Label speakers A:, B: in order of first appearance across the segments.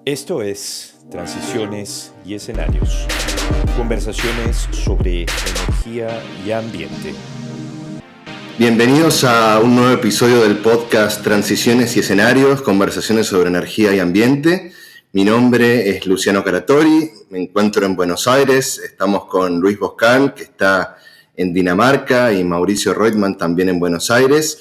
A: Esto es Transiciones y Escenarios. Conversaciones sobre energía y ambiente.
B: Bienvenidos a un nuevo episodio del podcast Transiciones y Escenarios, conversaciones sobre energía y ambiente. Mi nombre es Luciano Caratori, me encuentro en Buenos Aires, estamos con Luis Boscan, que está en Dinamarca, y Mauricio Reutemann también en Buenos Aires.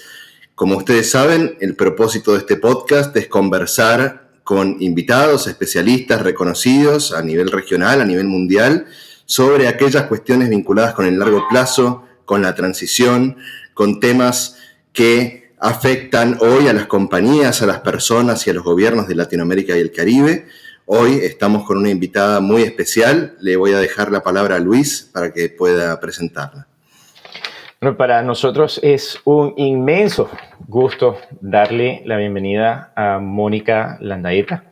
B: Como ustedes saben, el propósito de este podcast es conversar con invitados, especialistas reconocidos a nivel regional, a nivel mundial, sobre aquellas cuestiones vinculadas con el largo plazo, con la transición, con temas que afectan hoy a las compañías, a las personas y a los gobiernos de Latinoamérica y el Caribe. Hoy estamos con una invitada muy especial. Le voy a dejar la palabra a Luis para que pueda presentarla.
C: Bueno, para nosotros es un inmenso gusto darle la bienvenida a Mónica Landaeta,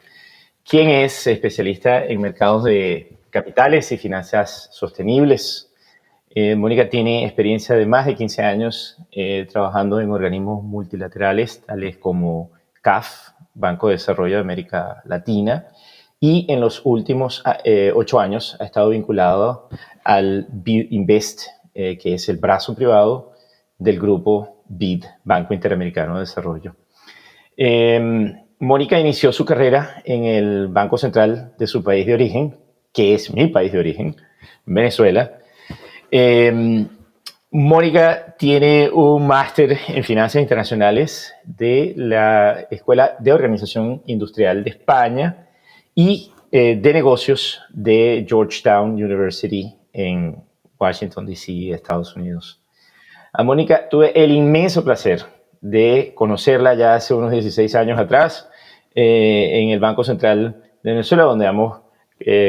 C: quien es especialista en mercados de capitales y finanzas sostenibles. Mónica tiene experiencia de más de 15 años trabajando en organismos multilaterales tales como CAF, Banco de Desarrollo de América Latina, y en los últimos 8 años ha estado vinculado al BID Invest, que es el brazo privado del grupo BID, Banco Interamericano de Desarrollo. Mónica inició su carrera en el Banco Central de su país de origen, que es mi país de origen, Venezuela. Mónica tiene un máster en finanzas internacionales de la Escuela de Organización Industrial de España y de negocios de Georgetown University en Washington, D.C., Estados Unidos. A Mónica tuve el inmenso placer de conocerla ya hace unos 16 años atrás en el Banco Central de Venezuela, donde ambos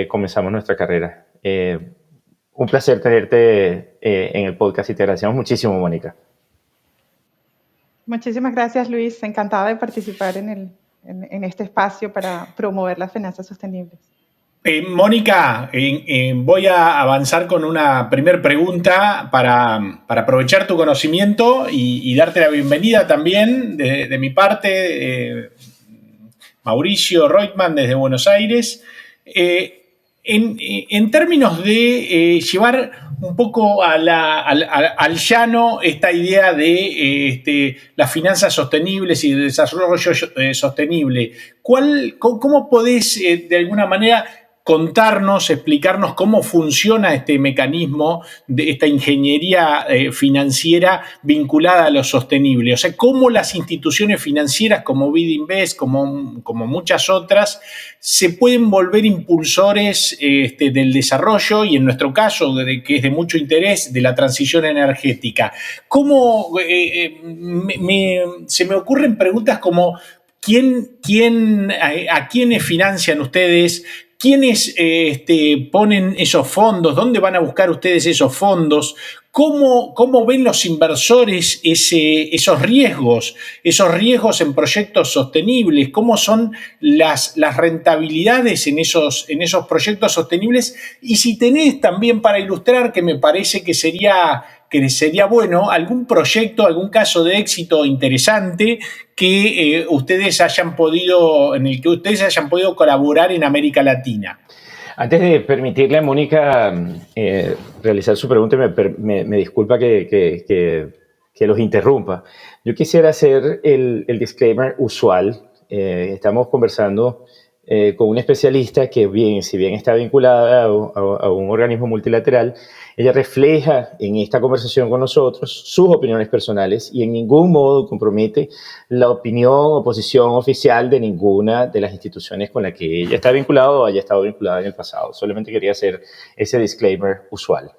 C: comenzamos nuestra carrera. Un placer tenerte en el podcast y te agradecemos muchísimo, Mónica.
D: Muchísimas gracias, Luis. Encantada de participar en este espacio para promover las finanzas sostenibles.
E: Mónica, voy a avanzar con una primer pregunta para aprovechar tu conocimiento y darte la bienvenida también de mi parte, Mauricio Reutemann desde Buenos Aires. En términos de llevar un poco al llano esta idea de las finanzas sostenibles y el desarrollo sostenible, ¿cómo podés de alguna manera contarnos, explicarnos cómo funciona este mecanismo de esta ingeniería financiera vinculada a lo sostenible? O sea, cómo las instituciones financieras como BID Invest, como muchas otras, se pueden volver impulsores del desarrollo y, en nuestro caso, que es de mucho interés, de la transición energética. Se me ocurren preguntas como ¿a quiénes financian ustedes? ¿Quiénes ponen esos fondos? ¿Dónde van a buscar ustedes esos fondos? ¿Cómo ven los inversores esos riesgos en proyectos sostenibles? ¿Cómo son las rentabilidades en esos proyectos sostenibles? Y si tenés también para ilustrar, que me parece que sería bueno, algún proyecto, algún caso de éxito interesante que en el que ustedes hayan podido colaborar en América Latina.
C: Antes de permitirle a Mónica realizar su pregunta, me disculpa que los interrumpa. Yo quisiera hacer el disclaimer usual. Estamos conversando con una especialista que, si bien está vinculada a un organismo multilateral, ella refleja en esta conversación con nosotros sus opiniones personales y en ningún modo compromete la opinión o posición oficial de ninguna de las instituciones con las que ella está vinculada o haya estado vinculada en el pasado. Solamente quería hacer ese disclaimer usual.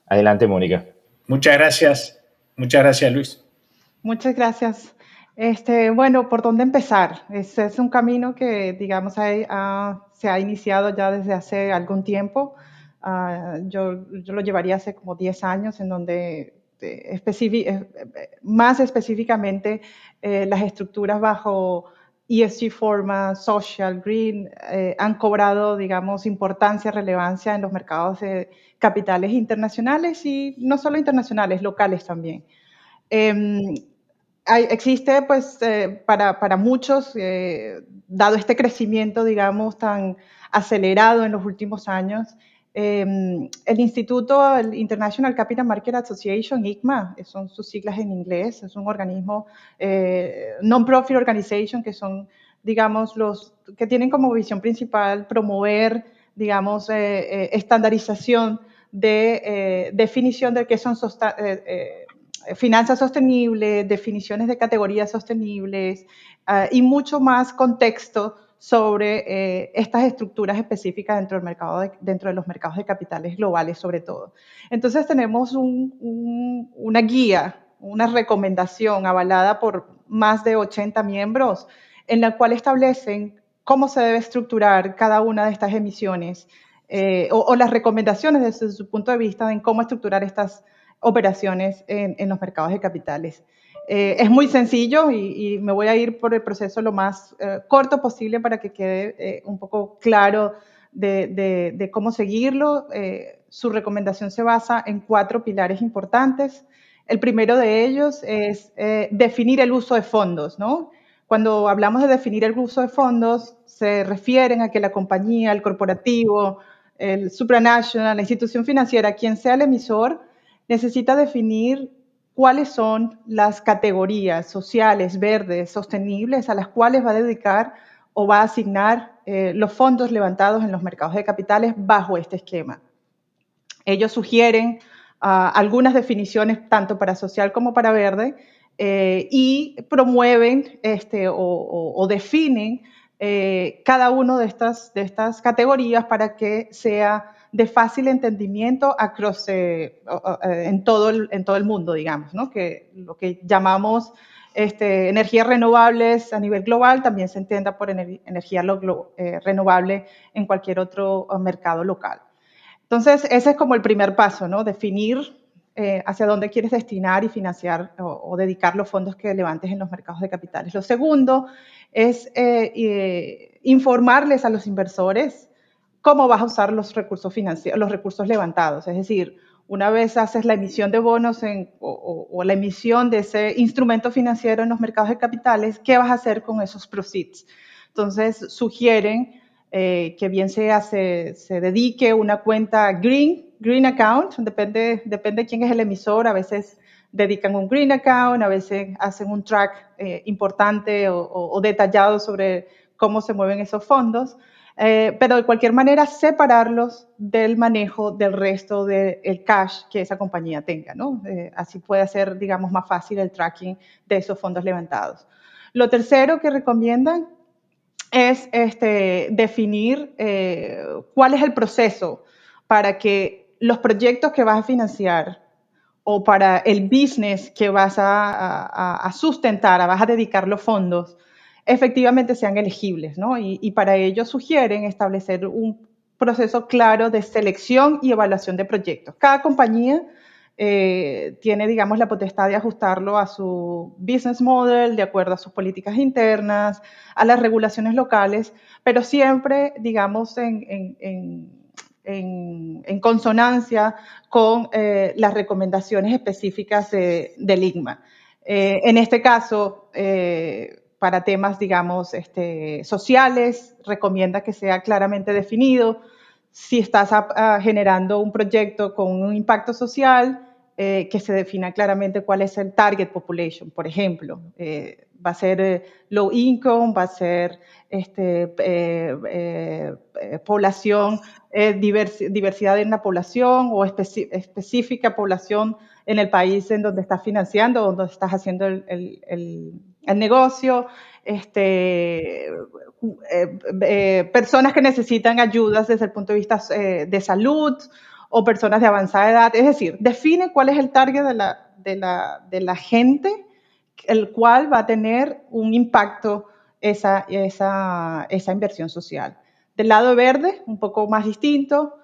C: Adelante, Mónica.
E: Muchas gracias. Muchas gracias, Luis.
D: Muchas gracias. Bueno, ¿por dónde empezar? Ese es un camino que, digamos, se ha iniciado ya desde hace algún tiempo. Yo lo llevaría hace como 10 años, en donde más específicamente las estructuras bajo ESG forma, social, green, han cobrado, digamos, importancia, relevancia en los mercados de capitales internacionales y no solo internacionales, locales también. existe, pues, para muchos, dado este crecimiento, digamos, tan acelerado en los últimos años, el instituto, el International Capital Market Association, ICMA, son sus siglas en inglés, es un organismo, non-profit organization, que son, digamos, los que tienen como visión principal promover, digamos, estandarización de definición de qué son finanzas sostenibles, definiciones de categorías sostenibles y mucho más contexto sobre estas estructuras específicas dentro de los mercados de capitales globales, sobre todo. Entonces tenemos una guía, una recomendación avalada por más de 80 miembros, en la cual establecen cómo se debe estructurar cada una de estas emisiones o las recomendaciones desde su punto de vista en cómo estructurar estas operaciones en los mercados de capitales. Es muy sencillo y me voy a ir por el proceso lo más corto posible para que quede un poco claro de cómo seguirlo. Su recomendación se basa en 4 pilares importantes. El primero de ellos es definir el uso de fondos, ¿no? Cuando hablamos de definir el uso de fondos, se refieren a que la compañía, el corporativo, el supranational, la institución financiera, quien sea el emisor, necesita definir cuáles son las categorías sociales, verdes, sostenibles a las cuales va a dedicar o va a asignar los fondos levantados en los mercados de capitales bajo este esquema. Ellos sugieren algunas definiciones tanto para social como para verde y promueven o definen cada una de estas categorías para que sea de fácil entendimiento en todo el mundo, digamos, ¿no? Que lo que llamamos energías renovables a nivel global también se entienda por energía renovable en cualquier otro mercado local. Entonces, ese es como el primer paso, ¿no? Definir hacia dónde quieres destinar y financiar o dedicar los fondos que levantes en los mercados de capitales. Lo segundo es informarles a los inversores cómo vas a usar los recursos financieros, los recursos levantados. Es decir, una vez haces la emisión de bonos o la emisión de ese instrumento financiero en los mercados de capitales, ¿qué vas a hacer con esos proceeds? Entonces, sugieren que bien sea se dedique una cuenta green account, depende de quién es el emisor, a veces dedican un green account, a veces hacen un track importante o detallado sobre cómo se mueven esos fondos, pero de cualquier manera separarlos del manejo del resto del cash que esa compañía tenga, ¿no? Así puede ser, digamos, más fácil el tracking de esos fondos levantados. Lo tercero que recomiendan es definir cuál es el proceso para que los proyectos que vas a financiar o para el business que vas a sustentar, vas a dedicar los fondos, efectivamente sean elegibles, ¿no? Y para ello sugieren establecer un proceso claro de selección y evaluación de proyectos. Cada compañía tiene, digamos, la potestad de ajustarlo a su business model, de acuerdo a sus políticas internas, a las regulaciones locales, pero siempre, digamos, en consonancia con las recomendaciones específicas del ICMA. En este caso, para temas, digamos, sociales, recomienda que sea claramente definido. Si estás generando un proyecto con un impacto social, que se defina claramente cuál es el target population, por ejemplo. Va a ser low income, va a ser población, diversidad en la población o específica población en el país en donde estás financiando o donde estás haciendo el negocio. Personas que necesitan ayudas desde el punto de vista de salud o personas de avanzada edad. Es decir, define cuál es el target de la gente, el cual va a tener un impacto esa inversión social. Del lado verde, un poco más distinto,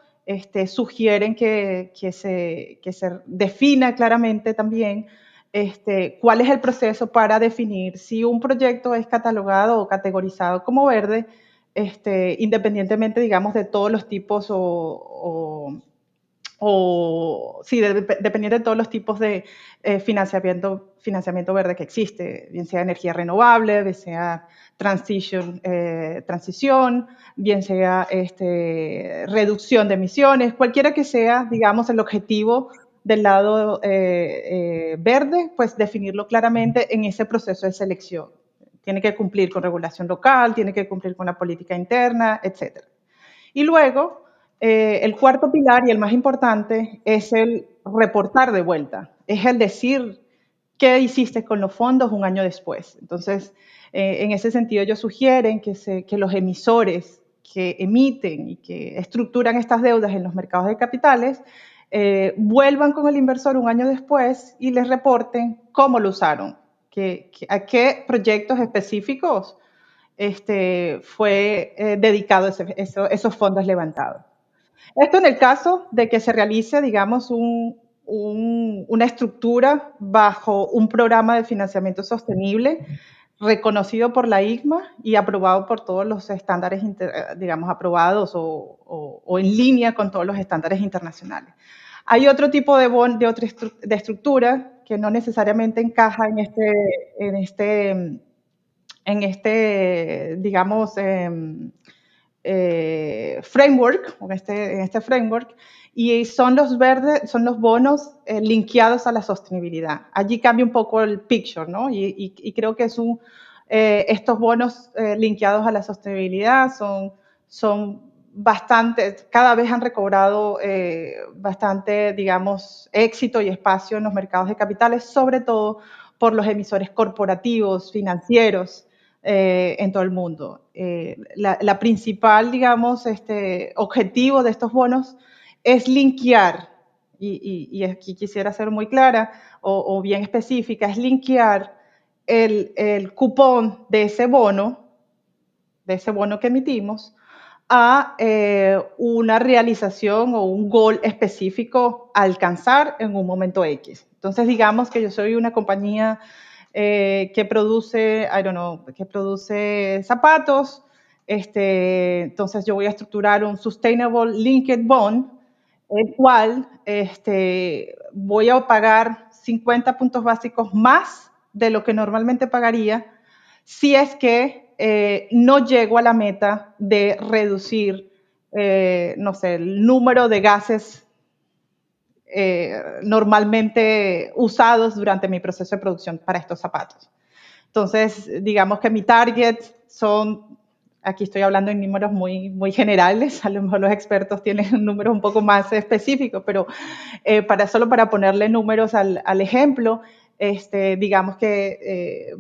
D: sugieren que se defina claramente también cuál es el proceso para definir si un proyecto es catalogado o categorizado como verde, independientemente, digamos, de todos los tipos o o sí, dependiendo de todos los tipos de financiamiento verde que existe, bien sea energía renovable, bien sea transición, bien sea reducción de emisiones, cualquiera que sea, digamos, el objetivo del lado verde, pues definirlo claramente en ese proceso de selección. Tiene que cumplir con regulación local, tiene que cumplir con la política interna, etc. Y luego, el cuarto pilar y el más importante es el reportar de vuelta, es el decir qué hiciste con los fondos un año después. Entonces, en ese sentido, ellos sugieren que los emisores que emiten y que estructuran estas deudas en los mercados de capitales vuelvan con el inversor un año después y les reporten cómo lo usaron, a qué proyectos específicos fue dedicado esos fondos levantados. Esto en el caso de que se realice, digamos, una estructura bajo un programa de financiamiento sostenible reconocido por la ICMA y aprobado por todos los estándares, digamos, aprobados o en línea con todos los estándares internacionales. Hay otro tipo de estructura que no necesariamente encaja digamos, framework, en este framework, y son los bonos linkeados a la sostenibilidad. Allí cambia un poco el picture, ¿no? Y creo que estos bonos linkeados a la sostenibilidad son bastante, cada vez han recobrado bastante, digamos, éxito y espacio en los mercados de capitales, sobre todo por los emisores corporativos, financieros, en todo el mundo. La principal, digamos, objetivo de estos bonos es linkear, y aquí quisiera ser muy clara o bien específica, es linkear el cupón de ese bono que emitimos, a una realización o un goal específico a alcanzar en un momento X. Entonces, digamos que yo soy una compañía que produce, que produce zapatos. Entonces, yo voy a estructurar un Sustainable Linked Bond, el cual voy a pagar 50 puntos básicos más de lo que normalmente pagaría si es que no llego a la meta de reducir, no sé, el número de gases normalmente usados durante mi proceso de producción para estos zapatos. Entonces, digamos que mi target son, aquí estoy hablando en números muy, muy generales, a lo mejor los expertos tienen números un poco más específicos, pero solo para ponerle números al ejemplo, digamos que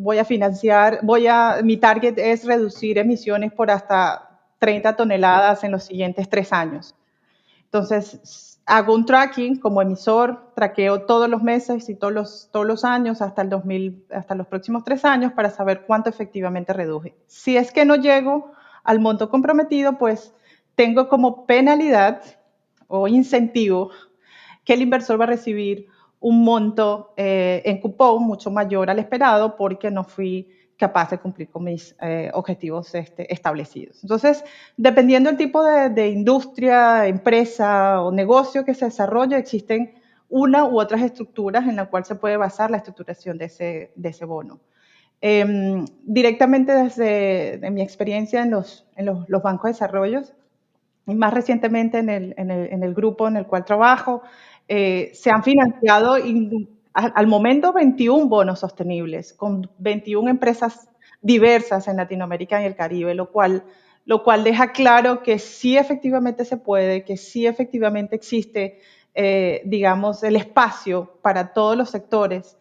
D: mi target es reducir emisiones por hasta 30 toneladas en los siguientes 3 años. Entonces, hago un tracking como emisor, traqueo todos los meses y todos los años hasta los próximos 3 años para saber cuánto efectivamente reduje. Si es que no llego al monto comprometido, pues tengo como penalidad o incentivo que el inversor va a recibir un monto en cupón mucho mayor al esperado porque no fui capaz de cumplir con mis objetivos establecidos. Entonces, dependiendo del tipo de industria, empresa o negocio que se desarrolle, existen una u otras estructuras en la cual se puede basar la estructuración de ese bono. Directamente desde mi experiencia en los bancos de desarrollo, y más recientemente en el grupo en el cual trabajo, se han financiado al momento 21 bonos sostenibles con 21 empresas diversas en Latinoamérica y el Caribe, lo cual deja claro que sí efectivamente se puede, que sí efectivamente existe, digamos, el espacio para todos los sectores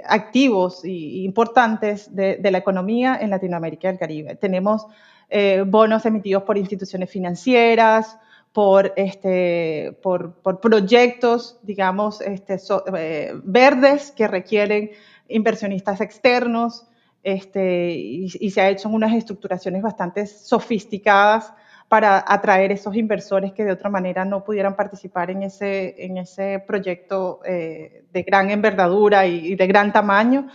D: activos e importantes de la economía en Latinoamérica y el Caribe. Tenemos bonos emitidos por instituciones financieras, por proyectos, digamos, verdes que requieren inversionistas externos, y se ha hecho en unas estructuraciones bastante sofisticadas para atraer esos inversores que de otra manera no pudieran participar en ese proyecto de gran envergadura y de gran tamaño.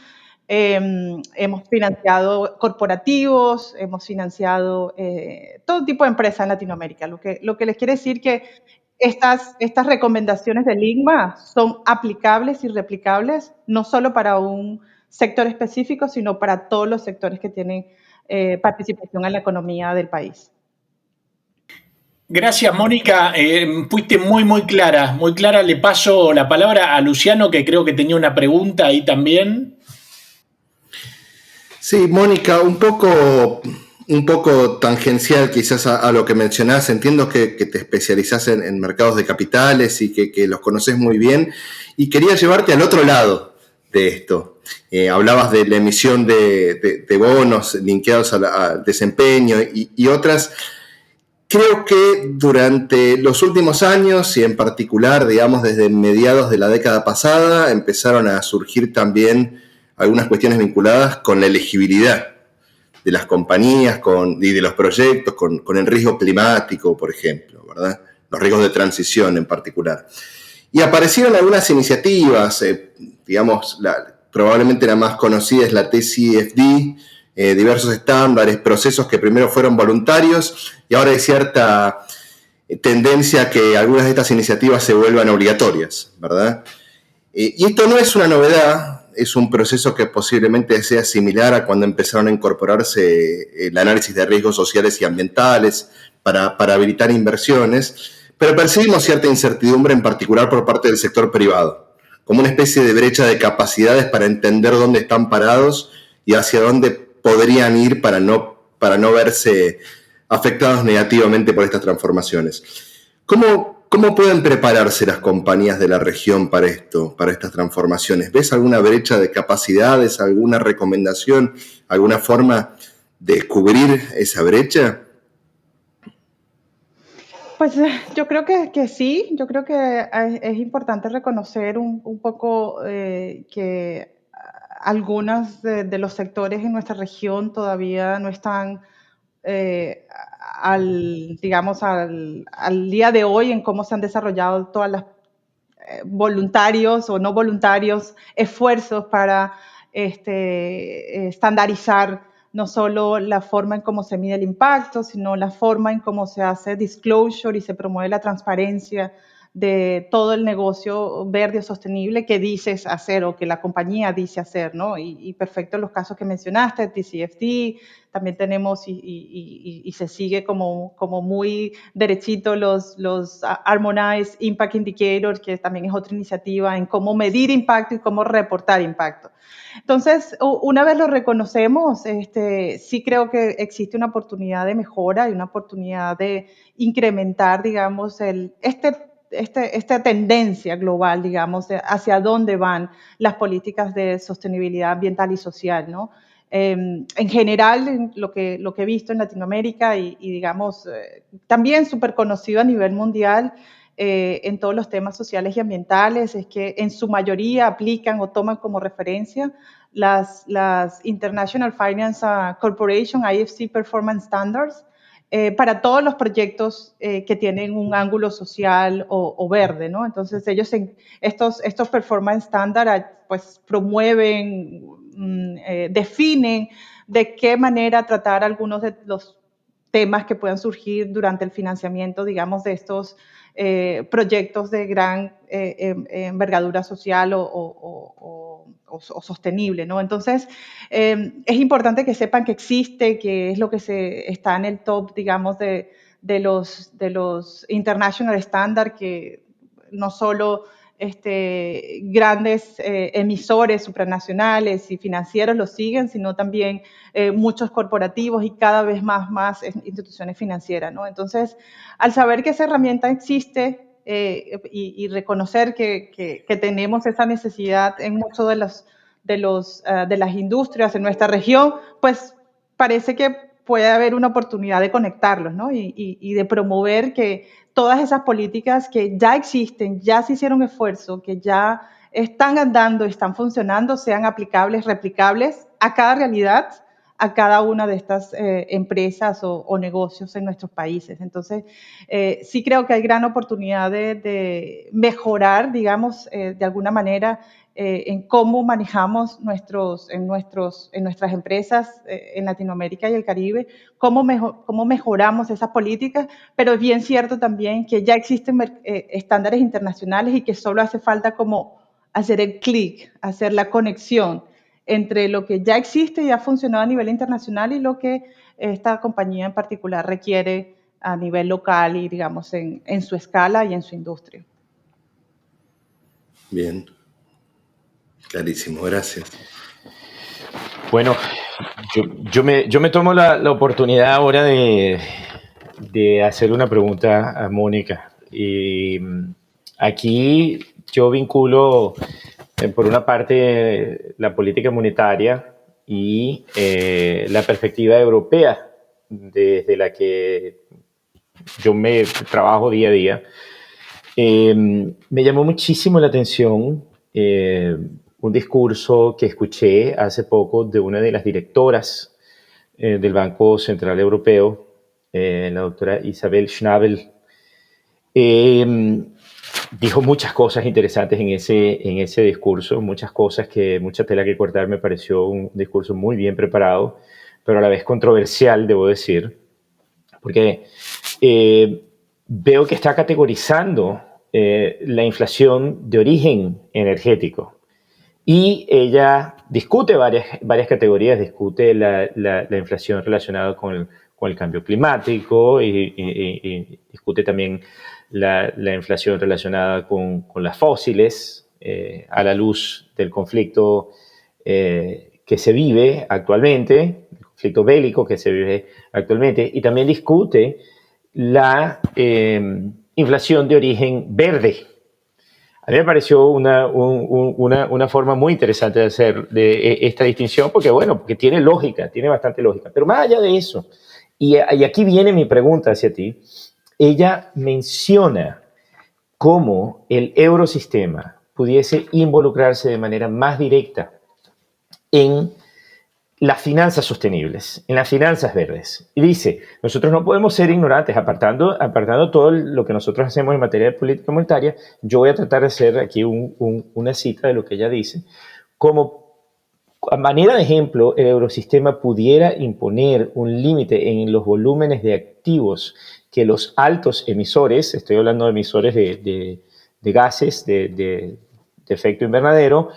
D: Hemos financiado corporativos, hemos financiado todo tipo de empresas en Latinoamérica. Lo que les quiere decir que estas recomendaciones del IGMA son aplicables y replicables, no solo para un sector específico, sino para todos los sectores que tienen participación en la economía del país.
E: Gracias, Mónica. Fuiste muy clara, muy clara. Le paso la palabra a Luciano, que creo que tenía una pregunta ahí también.
B: Sí, Mónica, un poco tangencial quizás a lo que mencionás. Entiendo que te especializás en mercados de capitales y que los conoces muy bien. Y quería llevarte al otro lado de esto. Hablabas de la emisión de bonos linkeados al desempeño y otras. Creo que durante los últimos años y en particular, digamos, desde mediados de la década pasada, empezaron a surgir también algunas cuestiones vinculadas con la elegibilidad de las compañías y de los proyectos, con el riesgo climático, por ejemplo, ¿verdad? Los riesgos de transición en particular. Y aparecieron algunas iniciativas, digamos, probablemente la más conocida es la TCFD, diversos estándares, procesos que primero fueron voluntarios y ahora hay cierta tendencia a que algunas de estas iniciativas se vuelvan obligatorias, ¿verdad? Y esto no es una novedad, es un proceso que posiblemente sea similar a cuando empezaron a incorporarse el análisis de riesgos sociales y ambientales para habilitar inversiones, pero percibimos cierta incertidumbre en particular por parte del sector privado, como una especie de brecha de capacidades para entender dónde están parados y hacia dónde podrían ir para no verse afectados negativamente por estas transformaciones. ¿Cómo pueden prepararse las compañías de la región para estas transformaciones? ¿Ves alguna brecha de capacidades, alguna recomendación, alguna forma de cubrir esa brecha?
D: Pues yo creo que sí, yo creo que es importante reconocer un poco que algunos de los sectores en nuestra región todavía no están digamos, al día de hoy en cómo se han desarrollado todas las voluntarios o no voluntarios esfuerzos para estandarizar no solo la forma en cómo se mide el impacto, sino la forma en cómo se hace disclosure y se promueve la transparencia de todo el negocio verde o sostenible que dices hacer o que la compañía dice hacer, ¿no? Y perfecto los casos que mencionaste, TCFD, también tenemos y se sigue como muy derechito los Harmonized Impact Indicators, que también es otra iniciativa en cómo medir impacto y cómo reportar impacto. Entonces, una vez lo reconocemos, sí creo que existe una oportunidad de mejora y una oportunidad de incrementar, digamos, esta tendencia global, digamos, hacia dónde van las políticas de sostenibilidad ambiental y social, ¿no? En general, lo que he visto en Latinoamérica y digamos, también súper conocido a nivel mundial en todos los temas sociales y ambientales, es que en su mayoría aplican o toman como referencia las International Finance Corporation, IFC Performance Standards, para todos los proyectos que tienen un ángulo social o verde, ¿no? Entonces, estos performance standards pues promueven, definen de qué manera tratar algunos de los temas que puedan surgir durante el financiamiento, digamos, de estos proyectos de gran envergadura social o sostenible, ¿no? Entonces, es importante que sepan que existe, que es lo que está en el top, digamos, de los international standards, que no solo grandes emisores supranacionales y financieros lo siguen, sino también muchos corporativos y cada vez más instituciones financieras, ¿no? Entonces, al saber que esa herramienta existe y reconocer que tenemos esa necesidad en muchos de las industrias en nuestra región, pues parece que puede haber una oportunidad de conectarlos, ¿no? Y de promover que todas esas políticas que ya existen, ya se hicieron esfuerzo, que ya están andando, están funcionando, sean aplicables, replicables a cada realidad, a cada una de estas empresas o negocios en nuestros países. Entonces, sí creo que hay gran oportunidad de mejorar, digamos, de alguna manera, en cómo manejamos en nuestras empresas en Latinoamérica y el Caribe, cómo mejoramos esas políticas, pero es bien cierto también que ya existen estándares internacionales y que solo hace falta como hacer el clic, hacer la conexión entre lo que ya existe y ha funcionado a nivel internacional y lo que esta compañía en particular requiere a nivel local y, digamos, en su escala y en su industria.
B: Bien, clarísimo, gracias.
C: Bueno, yo me tomo la oportunidad ahora de hacer una pregunta a Mónica. Y aquí yo vinculo, por una parte, la política monetaria y la perspectiva europea desde la que yo me trabajo día a día. Me llamó muchísimo la atención un discurso que escuché hace poco de una de las directoras del Banco Central Europeo, la doctora Isabel Schnabel. Dijo muchas cosas interesantes en ese discurso, mucha tela que cortar. Me pareció un discurso muy bien preparado, pero a la vez controversial, debo decir, porque veo que está categorizando la inflación de origen energético. Y ella discute varias categorías, discute la inflación relacionada con el cambio climático y discute también la inflación relacionada con las fósiles a la luz del conflicto que se vive actualmente, el conflicto bélico que se vive actualmente, y también discute la inflación de origen verde. A mí me pareció una forma muy interesante de hacer esta distinción porque tiene lógica, tiene bastante lógica. Pero más allá de eso, y aquí viene mi pregunta hacia ti, ella menciona cómo el eurosistema pudiese involucrarse de manera más directa en las finanzas sostenibles, en las finanzas verdes. Y dice, nosotros no podemos ser ignorantes, apartando todo lo que nosotros hacemos en materia de política monetaria. Yo voy a tratar de hacer aquí una cita de lo que ella dice. Como a manera de ejemplo, el eurosistema pudiera imponer un límite en los volúmenes de activos que los altos emisores, estoy hablando de emisores de gases de efecto invernadero,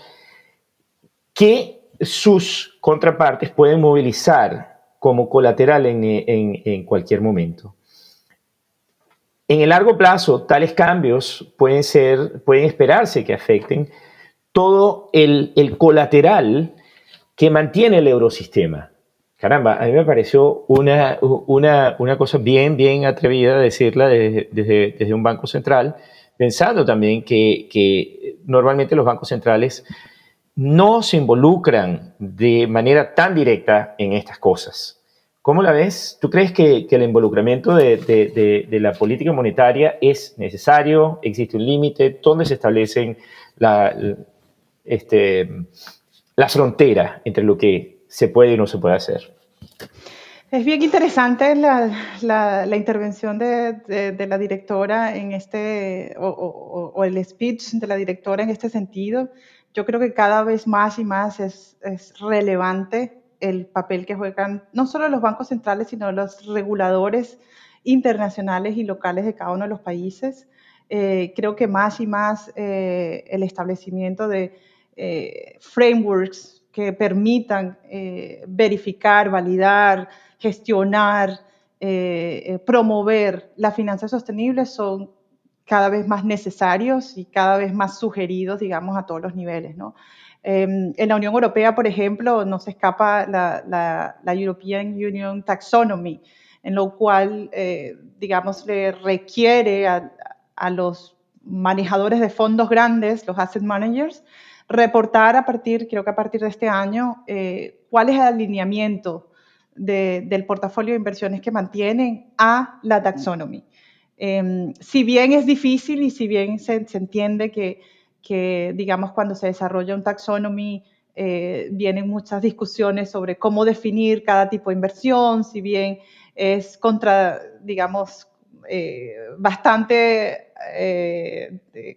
C: que sus contrapartes pueden movilizar como colateral en cualquier momento. En el largo plazo, tales cambios pueden esperarse que afecten todo el colateral que mantiene el eurosistema. Caramba, a mí me pareció una cosa bien atrevida decirla desde un banco central, pensando también que normalmente los bancos centrales no se involucran de manera tan directa en estas cosas. ¿Cómo la ves? ¿Tú crees que el involucramiento de la política monetaria es necesario? ¿Existe un límite? ¿Dónde se establecen la frontera entre lo que se puede y no se puede hacer?
D: Es bien interesante la intervención de la directora en o el speech de la directora en este sentido. Yo creo que cada vez más y más es relevante el papel que juegan no solo los bancos centrales, sino los reguladores internacionales y locales de cada uno de los países. Creo que más y más el establecimiento de frameworks que permitan verificar, validar, gestionar, promover las finanzas sostenibles son cada vez más necesarios y cada vez más sugeridos, digamos, a todos los niveles, ¿no? En la Unión Europea, por ejemplo, no se escapa la European Union Taxonomy, en lo cual, digamos, le requiere a los manejadores de fondos grandes, los asset managers, reportar creo que a partir de este año, cuál es el alineamiento del portafolio de inversiones que mantienen a la taxonomy. Si bien es difícil y si bien se entiende que, digamos, cuando se desarrolla un taxonomy vienen muchas discusiones sobre cómo definir cada tipo de inversión, si bien es bastante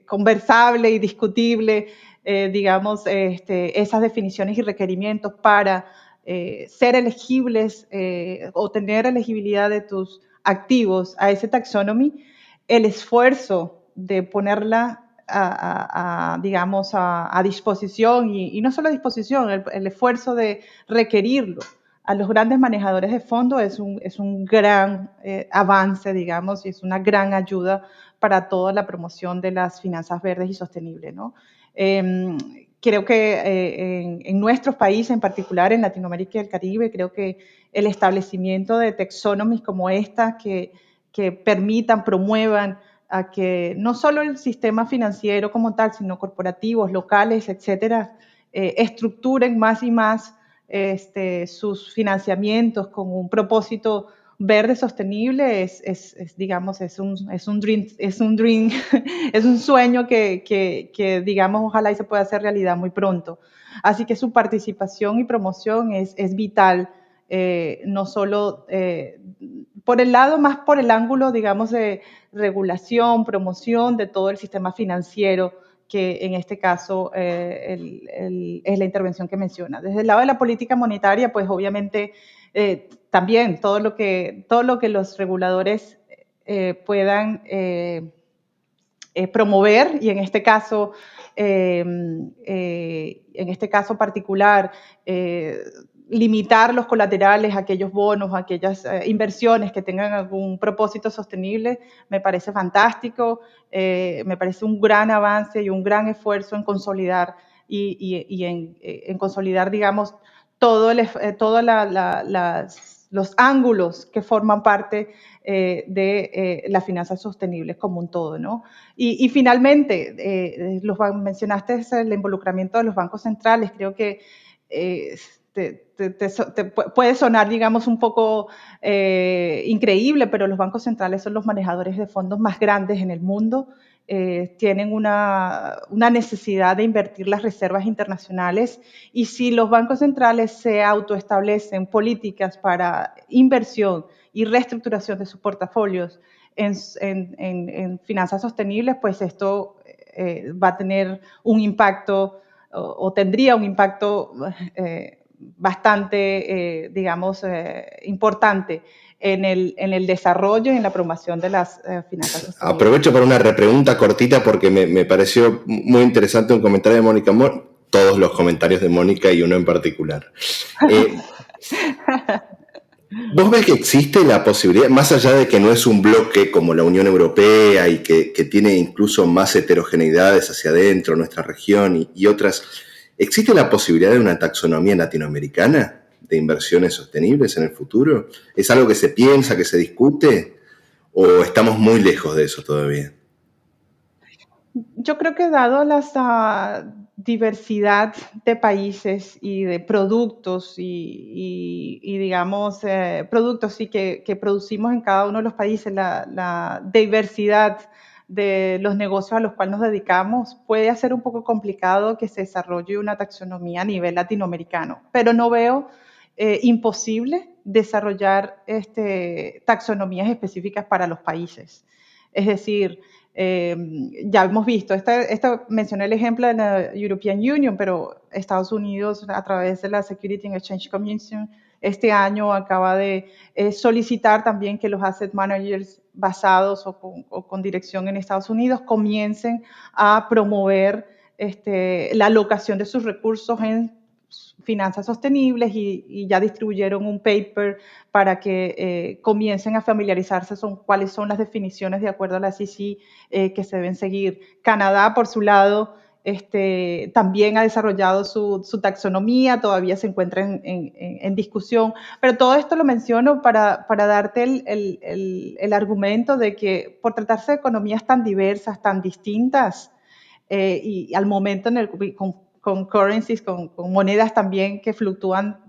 D: conversable y discutible, esas definiciones y requerimientos para ser elegibles o tener elegibilidad de tus activos a ese taxonomy. El esfuerzo de ponerla a disposición y no solo a disposición, el esfuerzo de requerirlo a los grandes manejadores de fondos es un gran avance, digamos, y es una gran ayuda para toda la promoción de las finanzas verdes y sostenibles, ¿no? Creo que en nuestros países, en particular en Latinoamérica y el Caribe, creo que el establecimiento de taxonomies como esta que permitan, promuevan a que no solo el sistema financiero como tal, sino corporativos, locales, etcétera, estructuren más y más sus financiamientos con un propósito verde sostenible es un dream, es un sueño que digamos ojalá y se pueda hacer realidad muy pronto. Así que su participación y promoción es vital, no solo por el ángulo, digamos, de regulación, promoción de todo el sistema financiero, que en este caso es la intervención que menciona. Desde el lado de la política monetaria, pues obviamente también todo lo que los reguladores puedan promover, y en este caso particular, limitar los colaterales a aquellos bonos, a aquellas inversiones que tengan algún propósito sostenible, me parece fantástico, me parece un gran avance y un gran esfuerzo en consolidar en consolidar, digamos, todos los ángulos que forman parte de las finanzas sostenibles como un todo, ¿no? Y finalmente, mencionaste el involucramiento de los bancos centrales. Creo que te puede sonar, digamos, un poco increíble, pero los bancos centrales son los manejadores de fondos más grandes en el mundo. Tienen una necesidad de invertir las reservas internacionales, y si los bancos centrales se autoestablecen políticas para inversión y reestructuración de sus portafolios en finanzas sostenibles, pues esto va a tener un impacto o tendría un impacto bastante, importante en el desarrollo y en la promoción de las finanzas sostenibles.
B: Aprovecho para una repregunta cortita porque me pareció muy interesante un comentario de Mónica. Todos los comentarios de Mónica y uno en particular. ¿Vos ves que existe la posibilidad, más allá de que no es un bloque como la Unión Europea y que tiene incluso más heterogeneidades hacia adentro, nuestra región y otras, existe la posibilidad de una taxonomía latinoamericana de inversiones sostenibles en el futuro? ¿Es algo que se piensa, que se discute, o estamos muy lejos de eso todavía?
D: Yo creo que dado la diversidad de países y de productos y digamos, productos sí que producimos en cada uno de los países, la diversidad de los negocios a los cuales nos dedicamos, puede hacer un poco complicado que se desarrolle una taxonomía a nivel latinoamericano, pero no veo imposible desarrollar taxonomías específicas para los países. Es decir, ya hemos visto, mencioné el ejemplo de la European Union, pero Estados Unidos, a través de la Security and Exchange Commission, este año acaba de solicitar también que los asset managers basados o con dirección en Estados Unidos comiencen a promover la alocación de sus recursos en finanzas sostenibles, y ya distribuyeron un paper para que comiencen a familiarizarse con cuáles son las definiciones de acuerdo a la SEC que se deben seguir. Canadá, por su lado, también ha desarrollado su taxonomía, todavía se encuentra en discusión, pero todo esto lo menciono para darte el argumento de que por tratarse de economías tan diversas, tan distintas, y al momento con currencies, con monedas también que fluctúan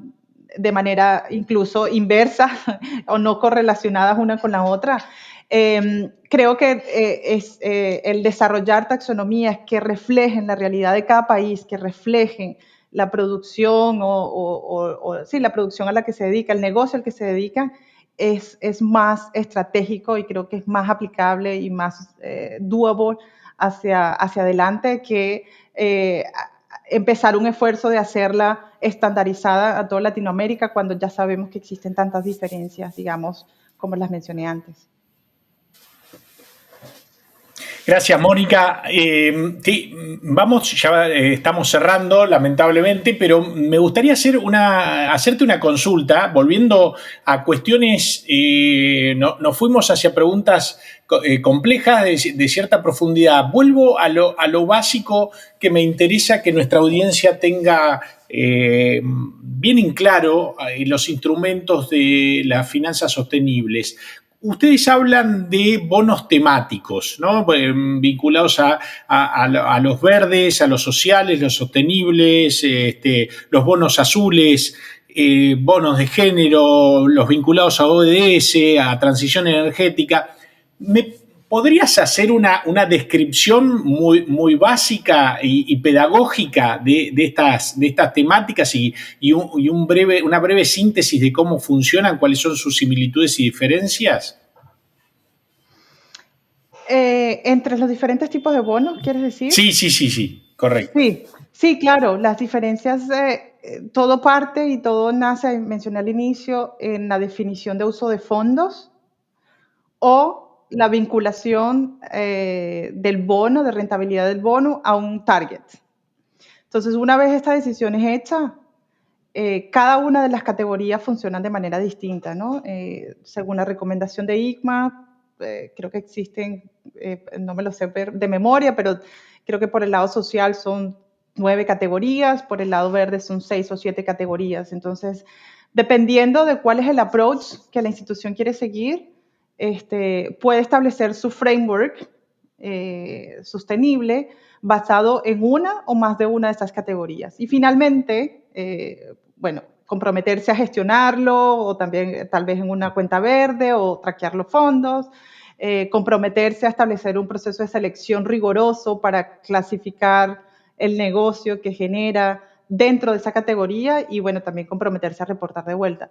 D: de manera incluso inversa o no correlacionadas una con la otra, creo que el desarrollar taxonomías que reflejen la realidad de cada país, que reflejen la producción sí, la producción a la que se dedica, el negocio al que se dedica, es más estratégico y creo que es más aplicable y más doable hacia adelante que empezar un esfuerzo de hacerla estandarizada a toda Latinoamérica cuando ya sabemos que existen tantas diferencias, digamos, como las mencioné antes.
E: Gracias, Mónica. Ya estamos cerrando, lamentablemente, pero me gustaría hacerte una consulta, volviendo a cuestiones, nos fuimos hacia preguntas complejas de cierta profundidad. Vuelvo a lo básico que me interesa que nuestra audiencia tenga bien en claro los instrumentos de las finanzas sostenibles. Ustedes hablan de bonos temáticos, ¿no? Vinculados a los verdes, a los sociales, los sostenibles, los bonos azules, bonos de género, los vinculados a ODS, a transición energética. ¿Me podrías hacer una descripción muy básica y pedagógica de estas temáticas y una breve síntesis de cómo funcionan, cuáles son sus similitudes y diferencias?
D: Entre los diferentes tipos de bonos, ¿quieres decir?
E: Sí, correcto.
D: Sí, claro, las diferencias, todo parte y todo nace, mencioné al inicio, en la definición de uso de fondos o la vinculación del bono, de rentabilidad del bono a un target. Entonces, una vez esta decisión es hecha, cada una de las categorías funcionan de manera distinta, ¿no? Según la recomendación de ICMA, creo que existen, no me lo sé de memoria, pero creo que por el lado social son 9 categorías, por el lado verde son 6 o 7 categorías. Entonces, dependiendo de cuál es el approach que la institución quiere seguir, puede establecer su framework sostenible basado en una o más de una de estas categorías. Y finalmente, comprometerse a gestionarlo o también tal vez en una cuenta verde o traquear los fondos, comprometerse a establecer un proceso de selección riguroso para clasificar el negocio que genera dentro de esa categoría y, bueno, también comprometerse a reportar de vuelta.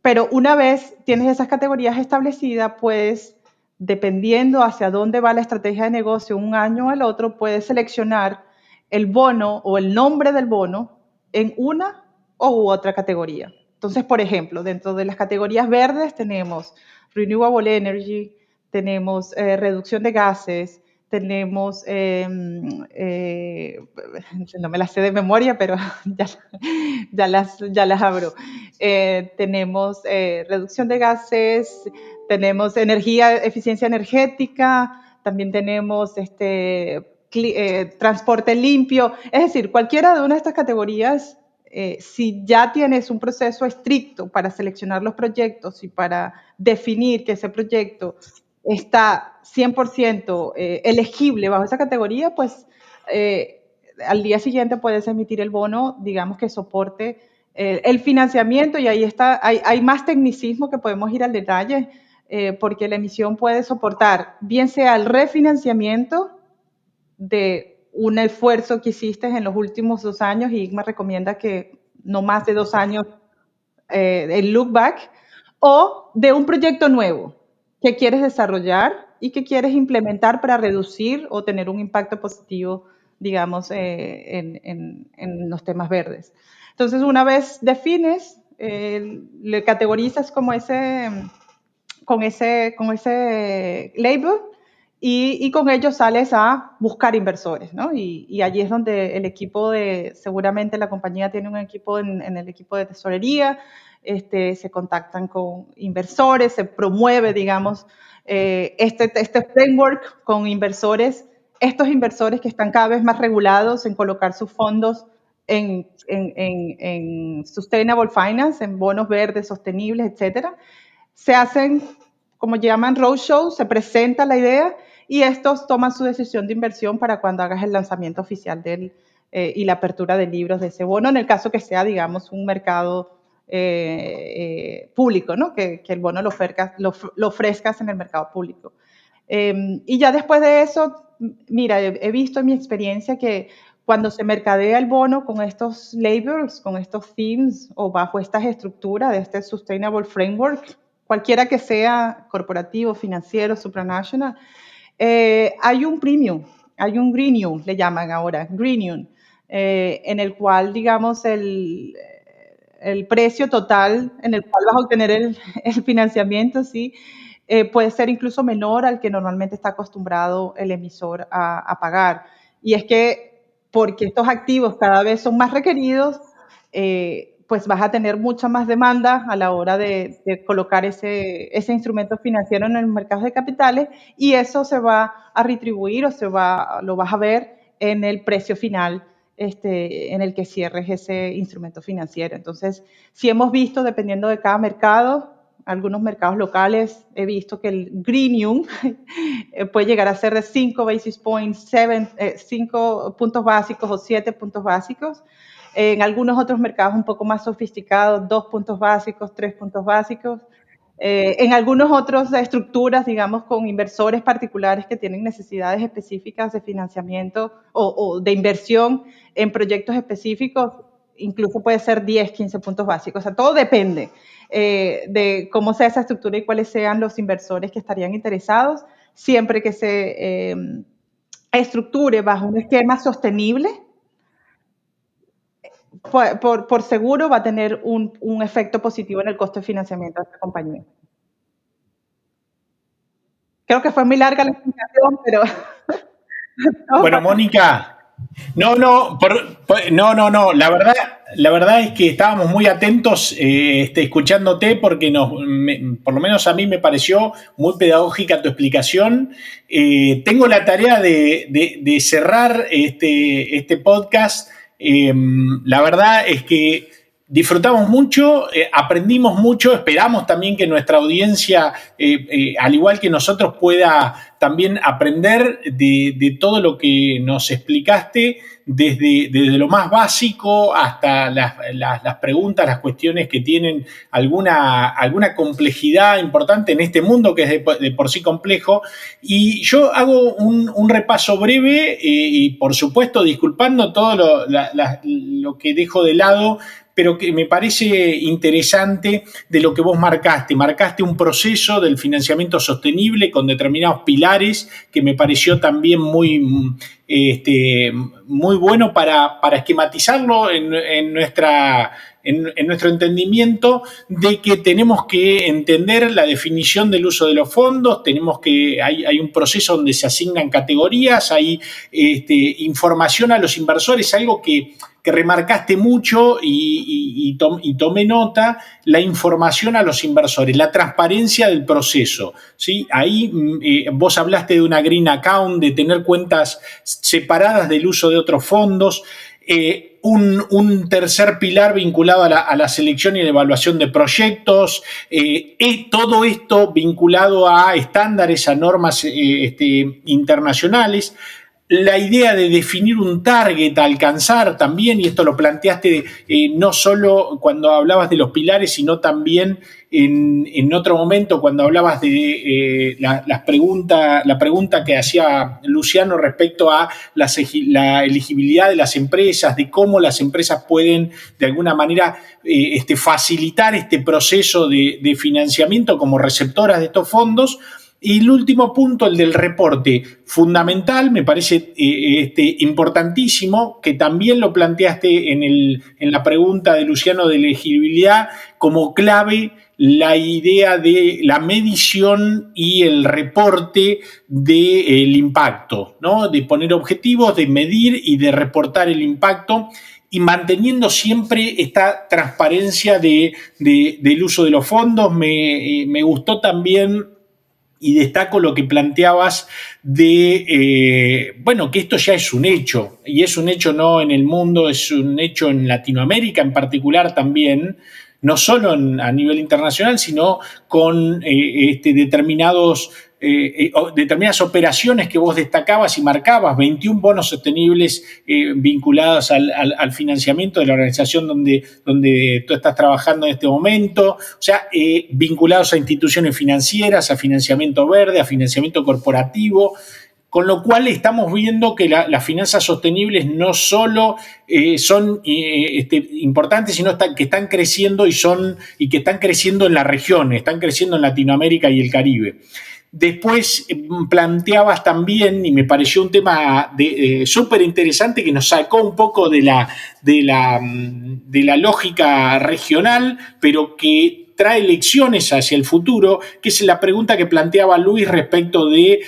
D: Pero una vez tienes esas categorías establecidas, pues, dependiendo hacia dónde va la estrategia de negocio un año o al otro, puedes seleccionar el bono o el nombre del bono en una u otra categoría. Entonces, por ejemplo, dentro de las categorías verdes tenemos Renewable Energy, tenemos reducción de gases, tenemos, no me las sé de memoria, pero ya las abro. Tenemos reducción de gases, tenemos eficiencia energética, también tenemos transporte limpio. Es decir, cualquiera de una de estas categorías, si ya tienes un proceso estricto para seleccionar los proyectos y para definir que ese proyecto está 100% elegible bajo esa categoría, pues al día siguiente puedes emitir el bono, digamos, que soporte el financiamiento, y ahí está, hay más tecnicismo que podemos ir al detalle, porque la emisión puede soportar bien sea el refinanciamiento de un esfuerzo que hiciste en los últimos 2 años, y ICMA recomienda que no más de 2 años el look back, o de un proyecto nuevo que quieres desarrollar y que quieres implementar para reducir o tener un impacto positivo, digamos, en los temas verdes. Entonces, una vez defines, le categorizas con ese label, y con ello sales a buscar inversores, ¿no? Y allí es donde el equipo seguramente la compañía tiene un equipo en el equipo de tesorería, se contactan con inversores, se promueve, digamos, este framework con inversores, estos inversores que están cada vez más regulados en colocar sus fondos en sustainable finance, en bonos verdes, sostenibles, etcétera. Se hacen, como llaman, roadshow, se presenta la idea y estos toman su decisión de inversión para cuando hagas el lanzamiento oficial y la apertura de libros de ese bono, en el caso que sea, digamos, un mercado público, ¿no? Que el bono lo ofrezcas en el mercado público. Y ya después de eso, mira, he visto en mi experiencia que cuando se mercadea el bono con estos labels, con estos themes o bajo estas estructuras de este Sustainable Framework, cualquiera que sea, corporativo, financiero, supranational, hay un premium, hay un greenium, le llaman ahora, greenium, en el cual, digamos, el precio total en el cual vas a obtener el financiamiento, ¿sí? Puede ser incluso menor al que normalmente está acostumbrado el emisor a pagar. Y es que porque estos activos cada vez son más requeridos, pues vas a tener mucha más demanda a la hora de colocar ese instrumento financiero en los mercados de capitales, y eso se va a retribuir o lo vas a ver en el precio final en el que cierres ese instrumento financiero. Entonces, si hemos visto, dependiendo de cada mercado, algunos mercados locales, he visto que el greenium puede llegar a ser de 5 basis points, 5 puntos básicos o 7 puntos básicos. En algunos otros mercados un poco más sofisticados, 2 puntos básicos, 3 puntos básicos. En algunas otras estructuras, digamos, con inversores particulares que tienen necesidades específicas de financiamiento o de inversión en proyectos específicos, incluso puede ser 10, 15 puntos básicos. O sea, todo depende de cómo sea esa estructura y cuáles sean los inversores que estarían interesados, siempre que se estructure bajo un esquema sostenible. Por seguro va a tener un efecto positivo en el costo de financiamiento de esta compañía. Creo que fue muy larga la explicación, pero...
E: Bueno, Mónica, no, la verdad es que estábamos muy atentos escuchándote porque por lo menos a mí me pareció muy pedagógica tu explicación. Tengo la tarea de cerrar este podcast. La verdad es que disfrutamos mucho, aprendimos mucho, esperamos también que nuestra audiencia, al igual que nosotros, pueda también aprender de todo lo que nos explicaste, desde lo más básico hasta las preguntas, las cuestiones que tienen alguna complejidad importante en este mundo que es de por sí complejo. Y yo hago un repaso breve y por supuesto disculpando todo lo que dejo de lado, pero que me parece interesante de lo que vos marcaste. Marcaste un proceso del financiamiento sostenible con determinados pilares que me pareció también muy bueno para esquematizarlo en nuestro entendimiento de que tenemos que entender la definición del uso de los fondos, hay un proceso donde se asignan categorías, hay información a los inversores, algo que remarcaste mucho y tomé nota, la información a los inversores, la transparencia del proceso, ¿sí? Ahí vos hablaste de una green account, de tener cuentas separadas del uso de otros fondos, un tercer pilar vinculado a la selección y la evaluación de proyectos, todo esto vinculado a estándares, a normas internacionales. La idea de definir un target a alcanzar también, y esto lo planteaste no solo cuando hablabas de los pilares, sino también en otro momento cuando hablabas de la pregunta que hacía Luciano respecto a la elegibilidad de las empresas, de cómo las empresas pueden de alguna manera facilitar este proceso de financiamiento como receptoras de estos fondos. Y el último punto, el del reporte, fundamental, me parece importantísimo, que también lo planteaste en la pregunta de Luciano de elegibilidad, como clave la idea de la medición y el reporte del impacto, ¿no? De poner objetivos, de medir y de reportar el impacto, y manteniendo siempre esta transparencia del uso de los fondos. Me gustó también, y destaco lo que planteabas de, que esto ya es un hecho, y es un hecho no en el mundo, es un hecho en Latinoamérica en particular también, no solo a nivel internacional, sino con determinadas operaciones que vos destacabas y marcabas, 21 bonos sostenibles vinculados al financiamiento de la organización donde tú estás trabajando en este momento, o sea, vinculados a instituciones financieras, a financiamiento verde, a financiamiento corporativo, Con lo cual estamos viendo que las finanzas sostenibles no solo son importantes, sino que están creciendo y que están creciendo en la región, están creciendo en Latinoamérica y el Caribe. Después planteabas también, y me pareció un tema súper interesante que nos sacó un poco de la lógica regional, pero que trae lecciones hacia el futuro, que es la pregunta que planteaba Luis respecto de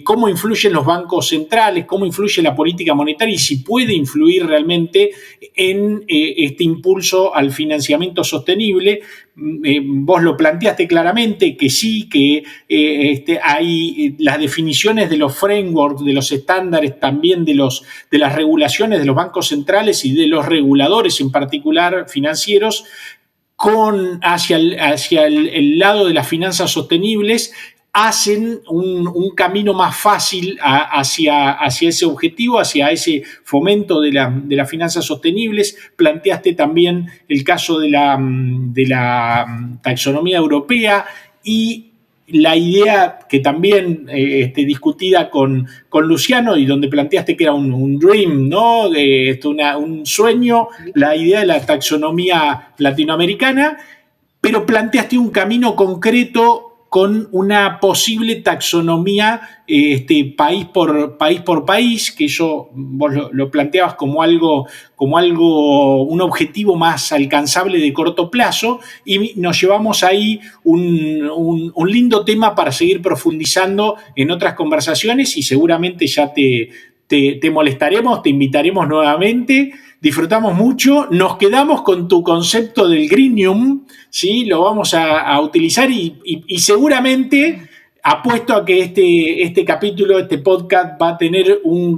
E: cómo influyen los bancos centrales, cómo influye la política monetaria y si puede influir realmente en este impulso al financiamiento sostenible. Vos lo planteaste claramente, que sí, que hay las definiciones de los frameworks, de los estándares, también de las regulaciones de los bancos centrales y de los reguladores, en particular financieros, hacia el lado de las finanzas sostenibles, hacen un camino más fácil hacia ese objetivo, hacia ese fomento de las finanzas sostenibles. Planteaste también el caso de la taxonomía europea y la idea que también discutida con Luciano y donde planteaste que era un dream, ¿no? Un sueño, la idea de la taxonomía latinoamericana, pero planteaste un camino concreto con una posible taxonomía país por país, que eso vos lo planteabas como algo, un objetivo más alcanzable de corto plazo, y nos llevamos ahí un lindo tema para seguir profundizando en otras conversaciones y seguramente ya te molestaremos, te invitaremos nuevamente. Disfrutamos mucho, nos quedamos con tu concepto del Greenium, ¿sí? Lo vamos a utilizar y seguramente apuesto a que este capítulo, este podcast va a tener un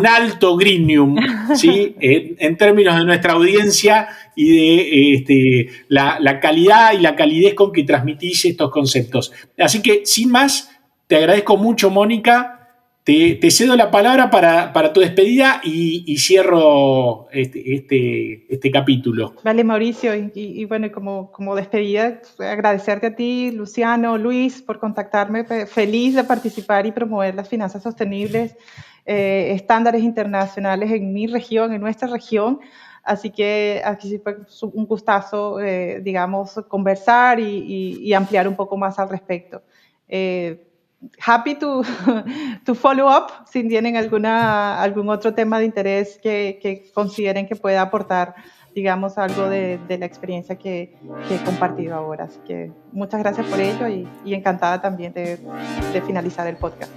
E: alto Greenium, ¿sí? En términos de nuestra audiencia y de la calidad y la calidez con que transmitís estos conceptos. Así que, sin más, te agradezco mucho, Mónica. Te cedo la palabra para tu despedida y cierro este capítulo.
D: Vale, Mauricio, y bueno, como despedida, agradecerte a ti, Luciano, Luis, por contactarme. Feliz de participar y promover las finanzas sostenibles, estándares internacionales en mi región, en nuestra región. Así que aquí sí fue un gustazo, digamos, conversar y ampliar un poco más al respecto. Happy to follow up si tienen algún otro tema de interés que consideren que pueda aportar, digamos, algo de la experiencia que he compartido ahora. Así que muchas gracias por ello y encantada también de finalizar el podcast.